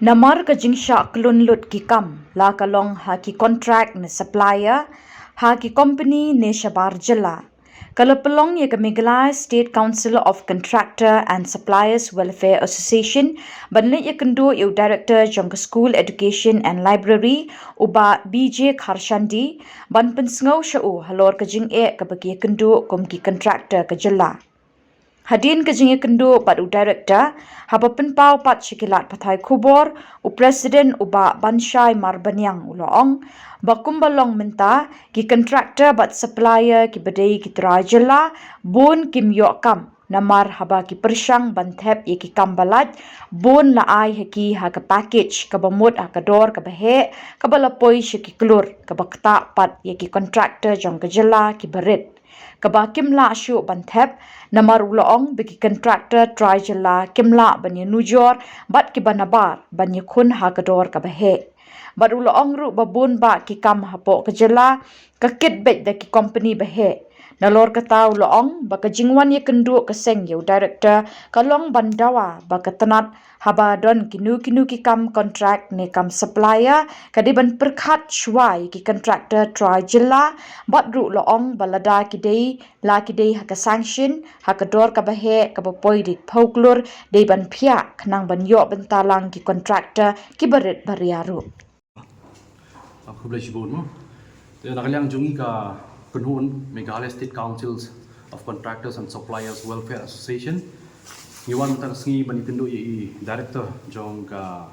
Namar ka jingsha klun lut ki kam la kalong ha ki contract ne supplier ha ki company ne shabar jala. Kalapalong ye kamigla State Council of Contractor and Suppliers Welfare Association banle ye kendo ye director jong school education and library uba BJ Kharshandi ban pensngau shau halor ka jing e ka bagi kendo kom ki contractor ka jala. Hadin ke jingi kendo pat u director haba penpau pat shikilat pathai kubor u president uba banshai marbanyang uloong bakumbalong menta ki contractor bat supplier ki badai ki trajala bon kim yokam namar haba ki persyang banthep ye ki kambalat bon la ai heki ha ka package ka bamut ha ka dor ka bahe ka balapoi shiki klur ka bakta pat ye ki contractor jong ka jala ki berit kaba kimla asyu banthep namar uloong bagi contractor try jala kimla banya nujor bat ki banabar banya khun ha kador ka bahe bat uloong ru babun ba ki kam hapo ka jala ka kit bet da ki company bahe nalor kata uloong ba ka jingwan ye kendu ka seng ye director kalong bandawa ba ka tanat haba don kinu ki kam contract ne kam supplier kadiban perkhat shwai ki contractor try jala bat ru loong balada ki dei la ki dei ha ka sanction ha ka dor ka bahe ka ba poi dik phoklur dei ban phia khnang ban yo ban talang ki contractor ki barit bariaru Aku boleh sebut mo. Dia nak liang jungi ka penhun Meghalaya State Councils of Contractors and Suppliers Welfare Association. Iwan tang sengi bani kendo i director jong ka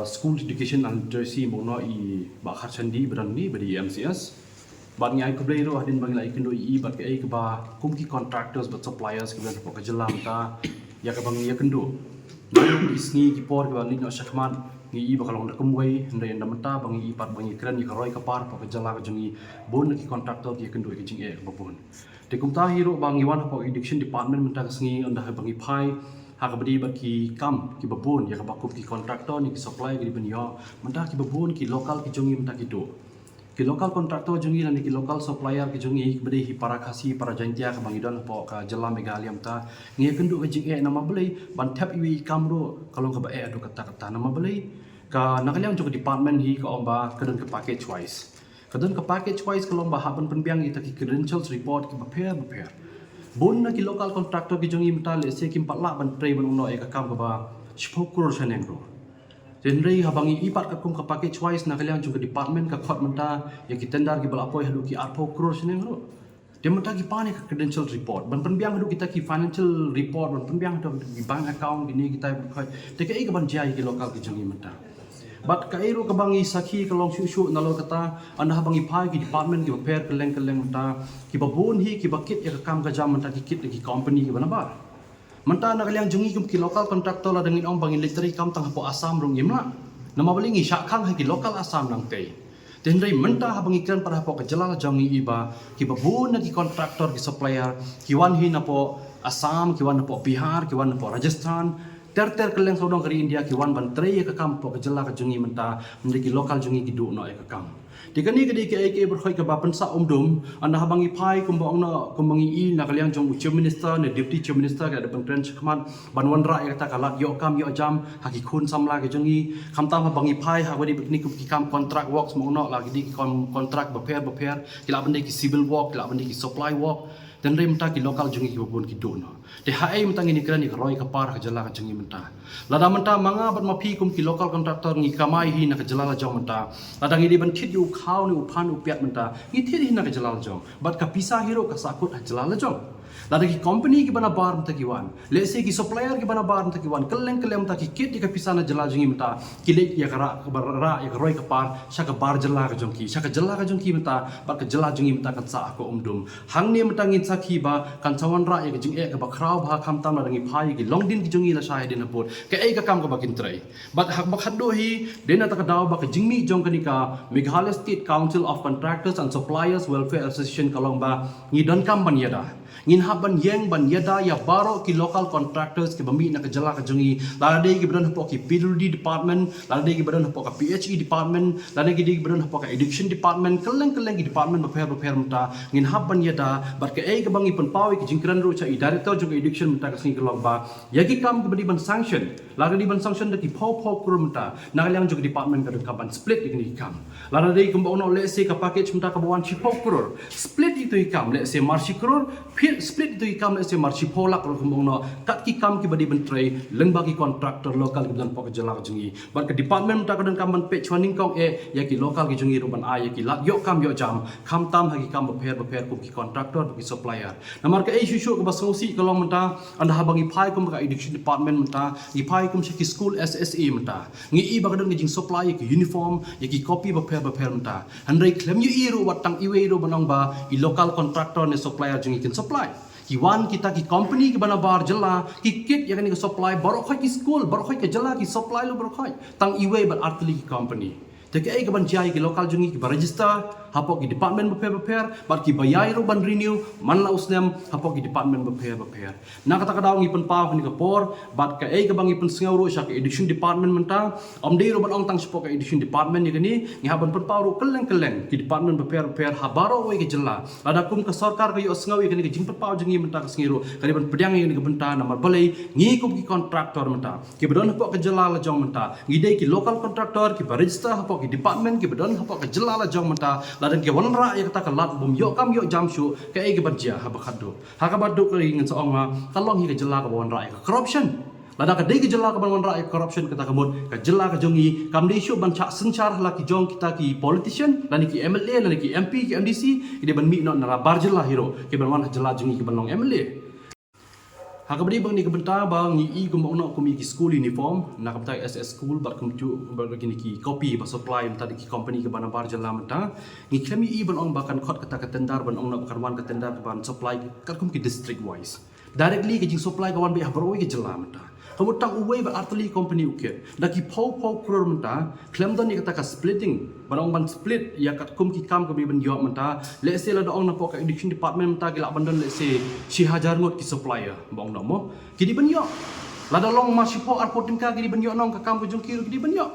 school education and literacy mono i Bakhar Chandi berani badi MCS. Bat ngai ku boleh ro hadin bang lai kendo i bat ke ai ke ba kumki contractors but suppliers ke ban ka jelam ta ya ka bang ya kendo. Baru isni ki por ke bang ni syakman ngi i bakalong da kumway ndai nda mata bang i pat bang i kran i karoi ka par ka jala ka jungi bon ki contractor ki kendo ki jing e babon. Te kumta hiro bang iwan ko education department menta sengi anda bang i pai ha ka badi ba ki kam ki babon ya ka bakup ki contractor ni ki supply ki ban yo menta ki babon ki local ki jungi menta ki do ki local contractor jungi na ki local supplier ki jungi badi hi para khasi para jantia ka bang idon po ka jala Meghalaya mta ngi kendo ka jing e nama belai ban tap i kam ro kalong ka ba e adu kata nama belai ka nakaliang juga department hi ka omba kadon ka package wise kadon ka package wise kalong ba haban penbiang ita ki credentials report ki prepare bon na ki local contractor ki jongi mta le se kim patla ban pre ban uno e ka kam ka ba spokur seneng ro jenrei habangi ipat ka kum ka package wise nakaliang juga department ka khot mta ya ki tendar ki bala poi hadu ki 8 crore seneng ro dia mata ki pane ka credential report ban penbiang hadu kita ki financial report ban penbiang hadu ki bank account ini kita khoi te ka ban jai ki local ki jongi mta Bat kairo kabangi sakhi kalong shushu nalo kata anda habangi pai ki department ki prepare keleng menta ki babun hi ki bakit ya kam ka jam menta ki kit ki company ki banabar menta na kaliang jungi ki local contractor la dengin ong bangi literary kam tang hapo asam rong yimla nama balingi syakhang ha ki local asam nang tei tenrei menta habangi kran para hapo ka jalala jangi iba ki babun na ki contractor ki supplier ki wan hi na po asam ki wan na po bihar ki wan na po rajasthan ter keleng sodong kari India ki wan ban trei ka kam po ka jala ka jungi menta menjadi lokal jungi ki du no e ka kam dikani ke dike ke berkhoi ka bapan sa umdum anda habangi pai kumbang no kumbangi i na kaliang jong chief minister ne deputy chief minister ka depan trench khman banwan ra e kata kalat yo kam yo jam haki khun samla ka jungi khamtam habangi pai ha wadi bekni ki kam contract works mo no lagi di contract beper kila bende ki civil work kila bende ki supply work dan rem ta ki local jungi ki babon ki do no te hai mta ngi krani ka roi ka par ka jala ka jungi menta lada menta manga bat ma phi kum ki local contractor ngi kamai hi na ka jala la jong menta lada ngi di ban thit yu khaw ni uphan upiat menta ngi thit hi na ka jala la jong bat ka pisa hero ka sakut ha jala la jong lada ki company ki bana bar mta ki wan le se ki supplier ki bana bar mta ki wan keleng mta ki kit ka pisa na jala jungi menta ki le ya kara ra ya roi ka par sha ka bar jala ka jong ki sha ka jala ka jong ki menta bat ka jala jungi menta ka sa ko umdum hang ne mta ngi sakhi ba kan chawan ra ya jing e ka ba khrau ba kham tam la ngi phai ki long din ki jungi la shai din apot ka ei ka kam ka bakin trai bat hak ba khaddo hi dena ta ka daw ba ka jingmi jong ka ni ka Meghalaya State Council of Contractors and Suppliers Welfare Association kalong ba ngi don kam ban yada ngin haban yeng ban yada ya baro ki local contractors ki bami na kajala ka jungi ladai ki badan hapo ki PWD department ladai ki badan hapo ka PHE department ladai ki badan hapo ka education department keleng ki department beper mata ngin haban yada bar ke ai ka bangi pen pawi ki jingkran ru cha i director juga education mata ka singi kelong ba yagi kam ki badi ban sanction ladai ban sanction da ki pau kur mata na yang juga department ka ban split ni kam ladai ki mbok no le se ka package mata ka bawan chi pau kurur split itu ikam le se marsi kurur split itu ikam le se marsi polak ro kumbong no kat ki kam ki badi bentrai leng bagi kontraktor lokal ki dan pok jela jungi ban ke department ta kadang kam ban pe chwaning kong ya ki lokal ki jungi ro ban a ya ki la yo kam yo jam kam tam hagi kam beper ku ki kontraktor ki supplier namar ke isu ke basongsi kalong menta anda habangi phai kum ka education department menta i phai kum ki school SSA menta ngi i bagadon ki jing supply ki uniform ya ki copy beper menta handai klem yu i ro watang iwe ro banong ba i local contractor ne supplier jungi kin supply ki wan kita ki company ki bana bar jela ki kit ya kan ki supply baru khoi ki school baru khoi ki jela ki supply lo baru khoi tang iwe ban artli ki company te ke ai ka ban jai ki local jungi ki register hapo ki department beper bar ki bayai ro ban renew man la usnem hapo ki department beper na kata ka daw ngi pen paw ni ka por bat ka ai ka bangi pen singau ro sha ki education department menta om dei ro ban ong tang support ka education department ni gani ngi haban pen paw ro keleng ki department beper habaro we ki jela ada kum ka sarkar ka yo singau ni ka jing pen paw jungi menta ka singiro ka ban pedang ni ka benta namar balai ngi kum ki contractor menta ki bedon hapo ka jela la jong menta ngi dei ki local contractor ki register hapo ki department ki bedon hapo ka jela la jong menta ladan ke wanra ya kata kalat bum yo kam yo jamshu ke ai ke barja ha bakhadu ha ka badu ke ingin seong ma kalong hi ke jela ka wanra ya corruption lada ka dei ke jela ka wanra ya corruption kata kamut ka jela ka jongi kam dei shu ban cha senchar la ki jong kita ki politician lan ki MLA lan ki MP ki MDC ide ban mi no na bar jela hero ke ban wan jela jongi ki ban long MLA Hakabadi bang ni kebenta bang ni I kum ono kum ki school uniform na kapta SS school bar kum tu bar gini ki copy ba supply mta ki company ke bana bar jala mta ni kami I ban ong bakan khot kata katendar ban ong na bakan wan katendar ban supply kat kum ki district wise directly ke jing supply kawan be habar oi ke jala mta kamu tang uwe ba artli company ukir da ki pau kuror mta klem don ni kata ka splitting barang ban split ya kat kum ki kam ke be ban yo mta le se la da ong na po ka education department mta ki la ban don le se si hajar ngot ki supplier bong no mo ki di ban yo la da long ma si po arpotin ka ki di ban yo nong ka kam ku jung ki di ban yo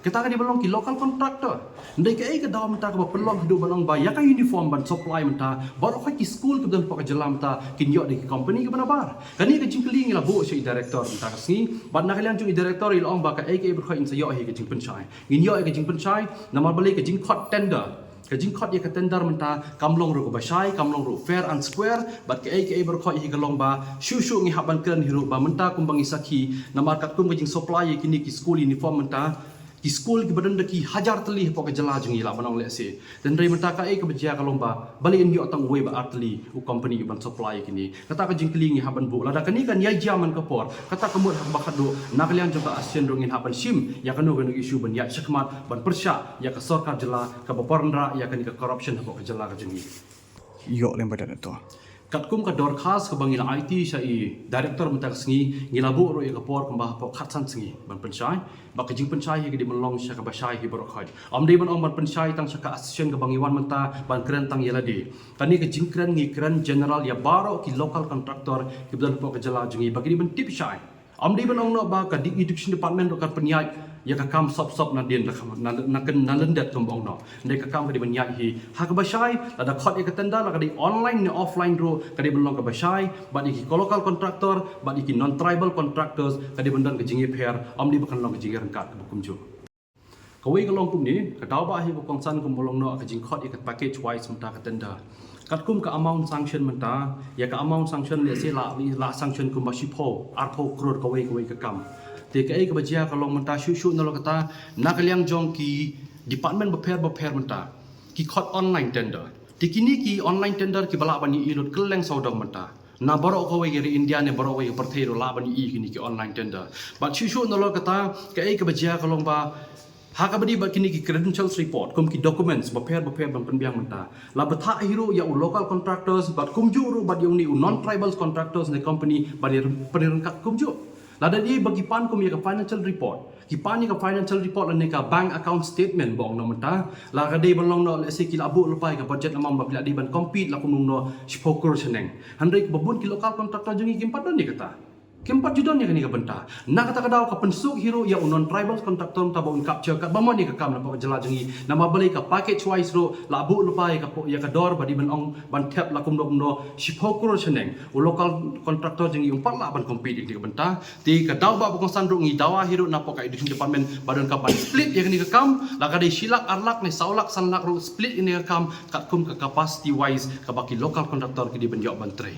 kita ka di balong ki local contractor ndai ka ai ka daw mta ka pelong hidup balong ba ya ka uniform ban supply mta baru ka ki school ke dan po ka jelam mta kin yo de ki company ke bana bar kani ka jingkli ngila bo si director mta ka si ban na kalian jung director il ong ba ka ai ka ber kha in sa yo hi ka jing penchai ngin yo ka jing penchai na mal balik ka jing khot tender ka jing khot ya ka tender mta kamlong ro ka bashai kamlong ro fair and square bat ka ai ber kha hi ka long ba shu ngi haban kan hiro ba mta kumbang isaki na markat kum ka jing supply kini ki school uniform mta ki school ki badan ki hajar tali po ka jala jungi la banong le se dan dai mata ka ai ka bajia ka lomba bali in yo tang we ba atli u company ban supply kini kata ka jingkli ngi haban bu lada kani kan yai jaman ka por kata ka mur ba khadu na kalian coba asian rongin haban sim ya kanu kan isu ban ya syakmat ban persya ya ka sarkar jala ka baporndra ya kan ka corruption po ka jala ka jungi yo lem badan to katkum ka dorkhas ka bangila IT sa I director mata sngi ngilabu ro ya ka por kamba po khatsan sngi ban penchai ba ka jing penchai hi di melong sya ka basai hi bor khaj am dei ban ong ban penchai tang sya ka assistant ka bangiwan mata ban kren tang yela di tani ka jing kren ngi kren general ya baro ki local contractor ki ban po ka jala jungi ba ki ban tip shai am dei ban ong no ba ka di education department ro ka penyai ya ka kam sop na din na kan na lendet kembong no ndai ka kam ka di ban yai hi ha ka basai la da khot ka tenda la ka di online ne offline ro ka di ban long ka basai ba di ki local contractor ba di ki non tribal contractors ka di ban dan ka jingi fair am di bakan long ka jingi rangkat ka bukum jo ka wei ka long kum ni ka daw ba hi ko kongsan kum bolong no ka jing khot ka package wise mta ka tenda kat kum ka amount sanction mta ya ka amount sanction le se la sanction kum ba shi pho arpho crore ka wei ka kam te ka ai ka bajia ka long menta shu na lo kata na kaliang jong ki department beper menta ki khot online tender te kini ki online tender ki bala bani ilot keleng saudang menta na baro ko we geri India ne baro we perthei ro la bani I kini ki online tender but shu na lo kata ka ai ka bajia ka long ba ha ka badi ba kini ki credentials report kum ki documents beper ban penbiang menta la betha hero ya local contractors but kum ju ru ba yung ni non tribal contractors ne company ba penirin kat kum ju Lada dia bagi pan kum ya financial report. Ki pan ya financial report lan ka bank account statement bong no menta. La ka dei balong no le se ki labu lepai ka budget amam babila di ban compete la kum no spokur seneng. Handai babun ki lokal kontraktor jengi kimpat don ni kata. Keempat judon ni kani ka benta. Na kata kadau ka pensuk hero ya unon tribal kontraktor ta baun capture ka bamon ni ka kam na pa jela jengi. Nama balik ka package wise ro labu lepai ka ya ka dor badi ban ong ban tap la kum no spokur seneng. U lokal kontraktor jengi umpat la ban compete ni ka benta. Ti ka dau ba bukong sandro ngi dawa hero na pa ka education department badan ka ban split ya kani ka kam la ka dei silak arlak ni saulak sanlak ro split ini ka kam kat kum ka capacity wise ka baki lokal kontraktor ki di ban yok ban tray.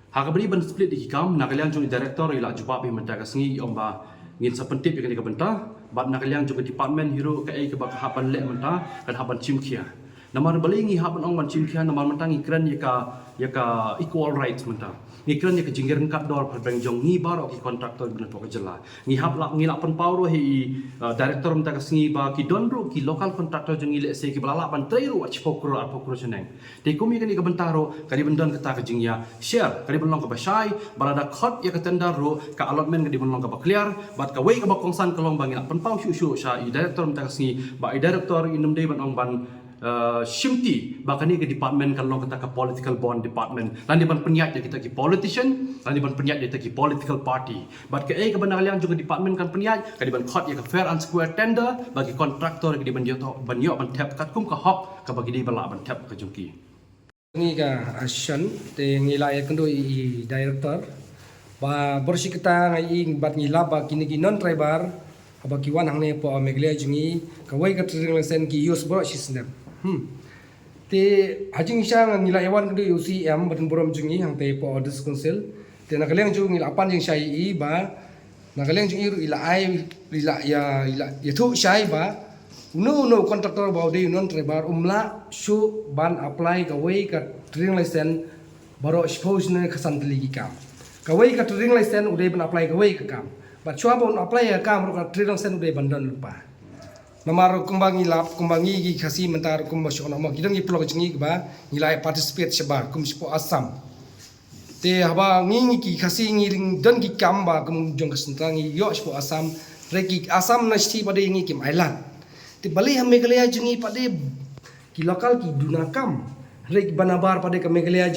Haka beri ban split di kam nakalian jung director ila jubab bi menta ka sengi omba ngin sa pentip ya ka benta bat nakalian jung department hero ka ai ka bak hapan le menta kan hapan chimkhia namar balingi hapan ong ban chimkhia namar menta ngi kran ya ka equal rights menta ngi kran ya ka jingir kat dor par bang jong ngi bar ki kontraktor bin to ka jela ngi hap lak ngi lak pen pawro hi director menta ka sengi ba ki donro ki local kontraktor jong ngi le se ki balala ban treiru ach pokro at pokro seneng te kumi kan ka bentaro kadi bendan kata ka jingya share kadi benlong ka basai balada khot ya ka tendar ro ka allotment kadi benlong ka ba clear bat ka wei ka ba kongsan kalong bangi lak pen paw shu shu sha i director menta ka sengi ba i director inum dei ban ong ban shimti bakani ke department kalau kita ke political bond department dan di ban penyat kita ki politician dan di ban penyat kita ki political party but ke ke ban alian juga department kan penyat ke di ban khot ya ke fair and square tender bagi kontraktor ke di ban yo ban tap kat kum ka hop ka bagi di bala ban tap ka jungki ni ka action te ngila ya kendo i director ba borsi kita ngai bat ngila ba kini ki non tribal aba ki wan hangne po meglia jungi ka wai ka tring sen ki use bro sisnem te hajing syang ngila yawan kendo UCM badan borom jungi hang te po orders council te nakaleng jungi ngila apan jing syai i ba nakaleng jungi ila ai ila ya thu syai ba no kontraktor ba de non tribal umla shu ban apply ka wai ka tring license baro expose ne khasan ligi kam ka wai ka tring license ude ban apply ka wai ka kam ba chwa bon apply ka kam ro ka tring license ude ban don lupa namar kumbangi lap kumbangi gi khasi mentar kumba shona ma kidang gi plog jingi ba ngilai participate shaba kum spo asam te haba ngi ki khasi ngi ring don gi kam ba kum jong kasentangi yo spo asam reki asam na sti pade ngi kim island te bali ha meghalaya jingi pade ki lokal ki dunakam rek banabar pade ka meghalaya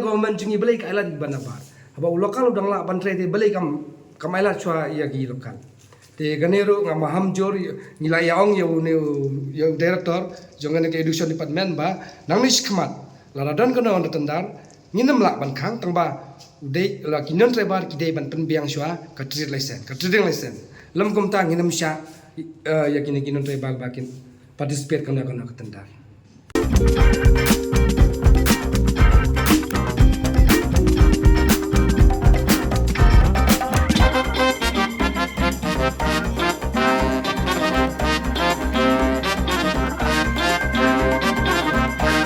government jingi bali ka island banabar haba lokal udang la bantre te bali kam island chwa ya gi lokal te ganero nga maham jor nilai yaong ya director jongan ke education department ba nangnis khmat laradan kono on tendar nginam lak ban khang tang ba udai la kinon trebar ki dei ban pen biang shwa ka trade license lam kum ta nginam sha ya kinon trebar ba kin participate kana ke tendar